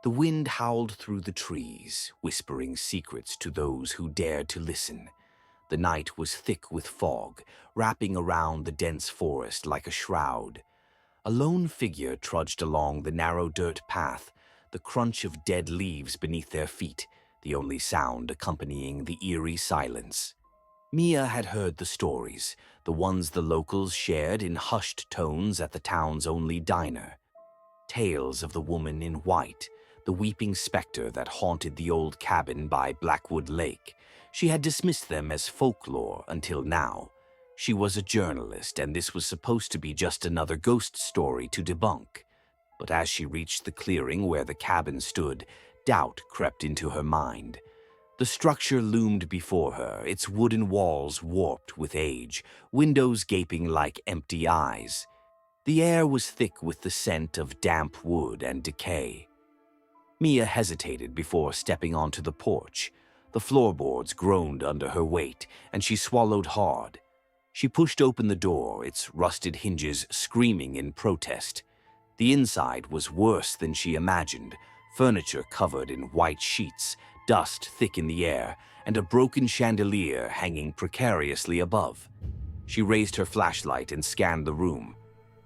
The wind howled through the trees, whispering secrets to those who dared to listen. The night was thick with fog, wrapping around the dense forest like a shroud. A lone figure trudged along the narrow dirt path, the crunch of dead leaves beneath their feet, the only sound accompanying the eerie silence. Mia had heard the stories, the ones the locals shared in hushed tones at the town's only diner. Tales of the woman in white, the weeping specter that haunted the old cabin by Blackwood Lake. She had dismissed them as folklore until now. She was a journalist, and this was supposed to be just another ghost story to debunk. But as she reached the clearing where the cabin stood, doubt crept into her mind. The structure loomed before her, its wooden walls warped with age, windows gaping like empty eyes. The air was thick with the scent of damp wood and decay. Mia hesitated before stepping onto the porch. The floorboards groaned under her weight, and she swallowed hard. She pushed open the door, its rusted hinges screaming in protest. The inside was worse than she imagined, furniture covered in white sheets, dust thick in the air, and a broken chandelier hanging precariously above. She raised her flashlight and scanned the room.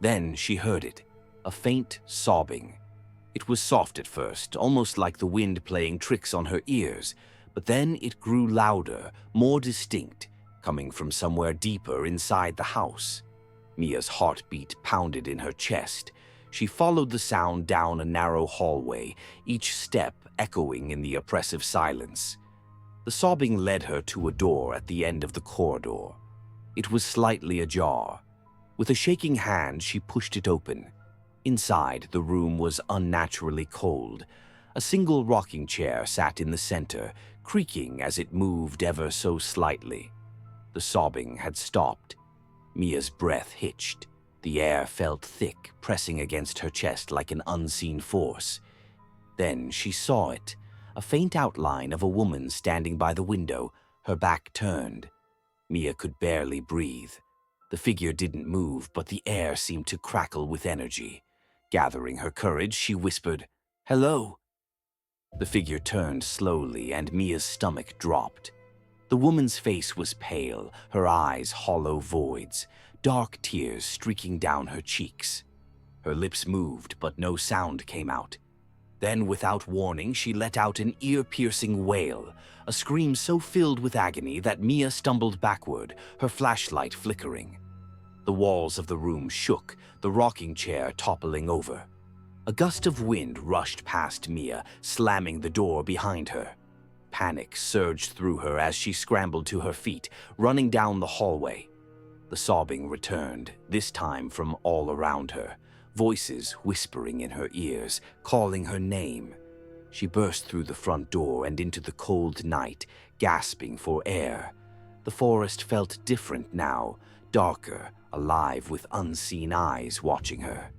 Then she heard it, a faint sobbing. It was soft at first, almost like the wind playing tricks on her ears, but then it grew louder, more distinct, coming from somewhere deeper inside the house. Mia's heartbeat pounded in her chest. She followed the sound down a narrow hallway, each step echoing in the oppressive silence. The sobbing led her to a door at the end of the corridor. It was slightly ajar. With a shaking hand, she pushed it open. Inside, the room was unnaturally cold. A single rocking chair sat in the center, creaking as it moved ever so slightly. The sobbing had stopped. Mia's breath hitched. The air felt thick, pressing against her chest like an unseen force. Then she saw it, a faint outline of a woman standing by the window, her back turned. Mia could barely breathe. The figure didn't move, but the air seemed to crackle with energy. Gathering her courage, she whispered, "Hello." The figure turned slowly, and Mia's stomach dropped. The woman's face was pale, her eyes hollow voids, dark tears streaking down her cheeks. Her lips moved, but no sound came out. Then, without warning, she let out an ear-piercing wail, a scream so filled with agony that Mia stumbled backward, her flashlight flickering. The walls of the room shook, the rocking chair toppling over. A gust of wind rushed past Mia, slamming the door behind her. Panic surged through her as she scrambled to her feet, running down the hallway. The sobbing returned, this time from all around her, voices whispering in her ears, calling her name. She burst through the front door and into the cold night, gasping for air. The forest felt different now, darker, alive with unseen eyes watching her.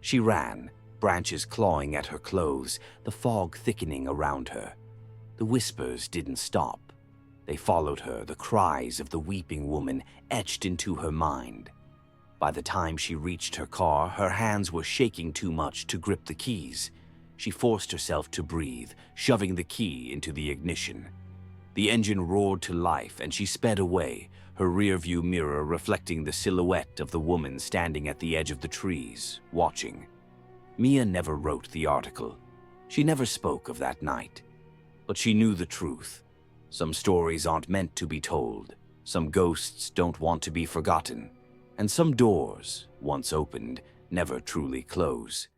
She ran, branches clawing at her clothes, the fog thickening around her. The whispers didn't stop. They followed her, the cries of the weeping woman etched into her mind. By the time she reached her car, her hands were shaking too much to grip the keys. She forced herself to breathe, shoving the key into the ignition. The engine roared to life, and she sped away, her rearview mirror reflecting the silhouette of the woman standing at the edge of the trees, watching. Mia never wrote the article. She never spoke of that night. But she knew the truth. Some stories aren't meant to be told. Some ghosts don't want to be forgotten. And some doors, once opened, never truly close.